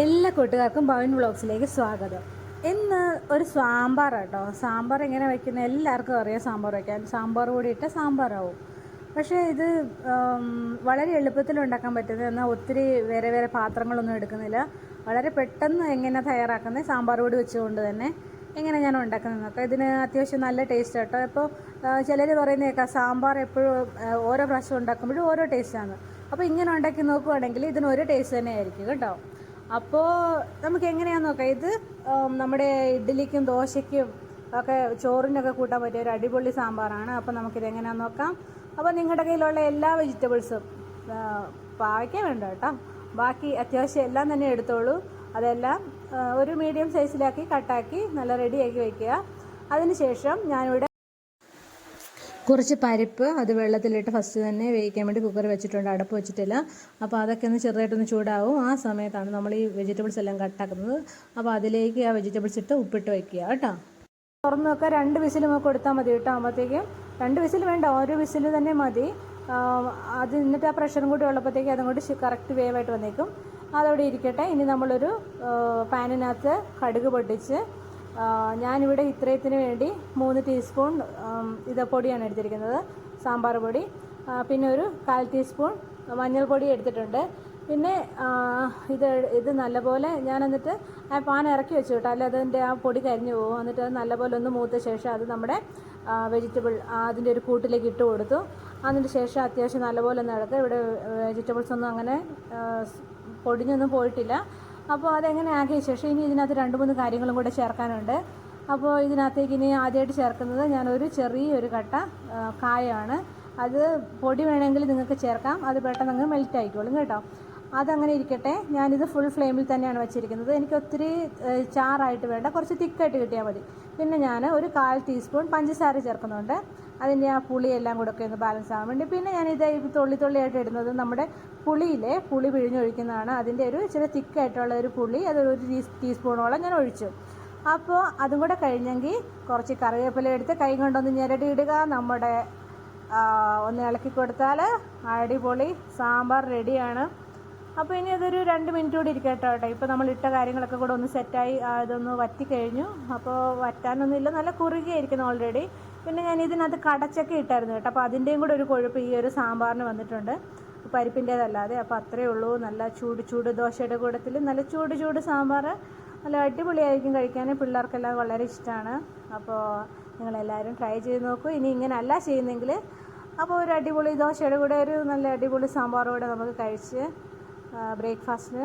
എല്ലാ കൂട്ടുകാർക്കും ഭവൻ വ്ളോഗ്സിലേക്ക് സ്വാഗതം. ഇന്ന് ഒരു സാമ്പാർ കേട്ടോ. സാമ്പാർ എങ്ങനെ വയ്ക്കുന്നത് എല്ലാവർക്കും അറിയാം. സാമ്പാർ വയ്ക്കാൻ സാമ്പാർ പൊടി ഇട്ട് സാമ്പാറാവും. പക്ഷേ ഇത് വളരെ എളുപ്പത്തിൽ ഉണ്ടാക്കാൻ പറ്റുന്നത്. എന്നാൽ ഒത്തിരി വേറെ വേറെ പാത്രങ്ങളൊന്നും എടുക്കുന്നില്ല. വളരെ പെട്ടെന്ന് എങ്ങനെ തയ്യാറാക്കുന്നത് സാമ്പാർ പൊടി വെച്ചുകൊണ്ട് തന്നെ എങ്ങനെ ഞാൻ ഉണ്ടാക്കുന്നതെന്നൊക്കെ. ഇതിന് അത്യാവശ്യം നല്ല ടേസ്റ്റ് കേട്ടോ. ഇപ്പോൾ ചിലർ പറയുന്നത് കേൾക്കാം സാമ്പാർ എപ്പോഴും ഓരോ പ്രാവശ്യം ഉണ്ടാക്കുമ്പോഴും ഓരോ ടേസ്റ്റാണ്. അപ്പോൾ ഇങ്ങനെ ഉണ്ടാക്കി നോക്കുവാണെങ്കിൽ ഇതിനൊരു ടേസ്റ്റ് തന്നെ ആയിരിക്കും കേട്ടോ. അപ്പോൾ നമുക്ക് എങ്ങനെയാണെന്ന് നോക്കാം. ഇത് നമ്മുടെ ഇഡ്ഡലിക്കും ദോശയ്ക്കും ഒക്കെ ചോറിനൊക്കെ കൂട്ടാൻ പറ്റിയ ഒരു അടിപൊളി സാമ്പാറാണ്. അപ്പോൾ നമുക്കിത് എങ്ങനെയാണെന്ന് നോക്കാം. അപ്പോൾ നിങ്ങളുടെ കയ്യിലുള്ള എല്ലാ വെജിറ്റബിൾസും പാവയ്ക്ക വേണ്ട കേട്ടോ, ബാക്കി അത്യാവശ്യം എല്ലാം തന്നെ എടുത്തോളൂ. അതെല്ലാം ഒരു മീഡിയം സൈസിലാക്കി കട്ടാക്കി നല്ല റെഡിയാക്കി വയ്ക്കുക. അതിനുശേഷം ഞാനിവിടെ കുറച്ച് പരിപ്പ് അത് വെള്ളത്തിലിട്ട് ഫസ്റ്റ് തന്നെ വേവിക്കാൻ വേണ്ടി കുക്കർ വെച്ചിട്ടുണ്ട്, അടപ്പ് വെച്ചിട്ടില്ല. അപ്പോൾ അതൊക്കെ ഒന്ന് ചെറുതായിട്ടൊന്ന് ചൂടാവും. ആ സമയത്താണ് നമ്മൾ ഈ വെജിറ്റബിൾസ് എല്ലാം കട്ടാക്കുന്നത്. അപ്പോൾ അതിലേക്ക് ആ വെജിറ്റബിൾസ് ഇട്ട് ഉപ്പിട്ട് വയ്ക്കുക കേട്ടോ. തുറന്ന് വെക്കുക. 2 വിസിൽ നമുക്ക് കൊടുത്താൽ മതി കേട്ടോ. ആകുമ്പോഴത്തേക്കും 2 വിസിൽ വേണ്ട, 1 വിസിൽ തന്നെ മതി. അത് എന്നിട്ട് ആ പ്രഷറും കൂടി ഉള്ളപ്പോഴത്തേക്ക് അതങ്ങോട്ട് കറക്റ്റ് വേവായിട്ട് വന്നേക്കും. അതവിടെ ഇരിക്കട്ടെ. ഇനി നമ്മളൊരു പാനിനകത്ത് കടുക് പൊട്ടിച്ച് ഞാനിവിടെ ഇത്രയത്തിന് വേണ്ടി 3 ടീസ്പൂൺ പൊടിയാണ് എടുത്തിരിക്കുന്നത്, സാമ്പാർ പൊടി. പിന്നെ ഒരു 1/4 ടീസ്പൂൺ മഞ്ഞൾപ്പൊടി എടുത്തിട്ടുണ്ട്. പിന്നെ ഇത് നല്ലപോലെ ഞാൻ എന്നിട്ട് ആ പാൻ ഇറക്കി വെച്ചു കേട്ടോ, അല്ല അതിൻ്റെ ആ പൊടി കരിഞ്ഞു പോകും. എന്നിട്ട് അത് നല്ലപോലെ ഒന്ന് മൂത്ത ശേഷം അത് നമ്മുടെ വെജിറ്റബിൾ അതിൻ്റെ ഒരു കൂട്ടിലേക്ക് ഇട്ട് കൊടുത്തു. അതിന് ശേഷം അത്യാവശ്യം നല്ലപോലെ ഒന്ന് ഇളക്കുക. ഇവിടെ വെജിറ്റബിൾസ് ഒന്നും അങ്ങനെ പൊടിഞ്ഞൊന്നും പോയിട്ടില്ല. അപ്പോൾ അതെങ്ങനെ ആക്കിയ ശേഷം ഇനി ഇതിനകത്ത് 2-3 കാര്യങ്ങളും കൂടെ ചേർക്കാനുണ്ട്. അപ്പോൾ ഇതിനകത്തേക്ക് ഇനി ആദ്യമായിട്ട് ചേർക്കുന്നത് ഞാനൊരു ചെറിയൊരു കട്ട കായമാണ്. അത് പൊടി വേണമെങ്കിൽ നിങ്ങൾക്ക് ചേർക്കാം, അത് പെട്ടെന്ന് അങ്ങ് മെൽറ്റ് ആയിക്കോളും കേട്ടോ. അതങ്ങനെ ഇരിക്കട്ടെ. ഞാനിത് ഫുൾ ഫ്ലെയിമിൽ തന്നെയാണ് വെച്ചിരിക്കുന്നത്. എനിക്ക് ഒത്തിരി ചാറായിട്ട് വേണ്ട, കുറച്ച് തിക്കായിട്ട് കിട്ടിയാൽ മതി. പിന്നെ ഞാൻ ഒരു 1/4 ടീസ്പൂൺ പഞ്ചസാര ചേർക്കുന്നുണ്ട്, അതിൻ്റെ ആ പുളിയെല്ലാം കൂടെ ഒക്കെ ഒന്ന് ബാലൻസ് ആകാൻ വേണ്ടി. പിന്നെ ഞാനിത് തുള്ളിയായിട്ട് ഇടുന്നത് നമ്മുടെ പുളി പിഴിഞ്ഞൊഴിക്കുന്നതാണ്. അതിൻ്റെ ഒരു ഇച്ചിരി തിക്കായിട്ടുള്ള ഒരു പുളി, അതൊരു ടീസ്പൂണോളം ഞാൻ ഒഴിച്ചു. അപ്പോൾ അതും കൂടെ കഴിഞ്ഞെങ്കിൽ കുറച്ച് കറിവേപ്പില എടുത്ത് കൈ കൊണ്ടൊന്ന് ഞെരടി ഇടുക. നമ്മുടെ ഒന്ന് ഇളക്കി കൊടുത്താൽ അടിപൊളി സാമ്പാർ റെഡിയാണ്. അപ്പോൾ ഇനി അതൊരു 2 മിനിറ്റ് കൂടി ഇരിക്കട്ടെ കേട്ടോ. ഇപ്പോൾ നമ്മൾ ഇട്ട കാര്യങ്ങളൊക്കെ കൂടെ ഒന്ന് സെറ്റായി ഇതൊന്ന് വറ്റിക്കഴിഞ്ഞു. അപ്പോൾ വറ്റാനൊന്നുമില്ല, നല്ല കുറുകിയായിരിക്കുന്നു ഓൾറെഡി. പിന്നെ ഞാൻ ഇതിനകത്ത് കടച്ചൊക്കെ ഇട്ടായിരുന്നു കേട്ടോ. അപ്പോൾ അതിൻ്റെയും കൂടെ ഒരു കൊഴുപ്പ് ഈ ഒരു സാമ്പാറിന് വന്നിട്ടുണ്ട്, പരിപ്പിൻ്റേതല്ലാതെ. അപ്പോൾ അത്രയേ ഉള്ളൂ. നല്ല ചൂട് ദോശയുടെ കൂടത്തിൽ നല്ല ചൂട് സാമ്പാർ നല്ല അടിപൊളിയായിരിക്കും കഴിക്കാൻ. പിള്ളേർക്കെല്ലാം വളരെ ഇഷ്ടമാണ്. അപ്പോൾ നിങ്ങളെല്ലാവരും ട്രൈ ചെയ്ത് നോക്കൂ. ഇനി ഇങ്ങനെ അല്ല ചെയ്യുന്നെങ്കിൽ അപ്പോൾ ഒരു അടിപൊളി ദോശയുടെ കൂടെ ഒരു നല്ല അടിപൊളി സാമ്പാറോടെ നമുക്ക് കഴിച്ച് ബ്രേക്ക്ഫാസ്റ്റ്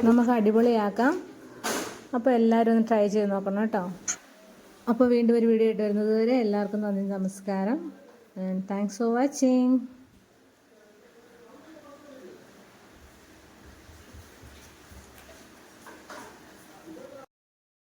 നമുക്ക് അടിപൊളിയാക്കാം. അപ്പോൾ എല്ലാവരും ഒന്ന് ട്രൈ ചെയ്ത് നോക്കണം കേട്ടോ. അപ്പോൾ വീണ്ടും ഒരു വീഡിയോ ആയിട്ട് വരുന്നത് വരെ എല്ലാവർക്കും നന്ദി, നമസ്കാരം. And thanks for watching.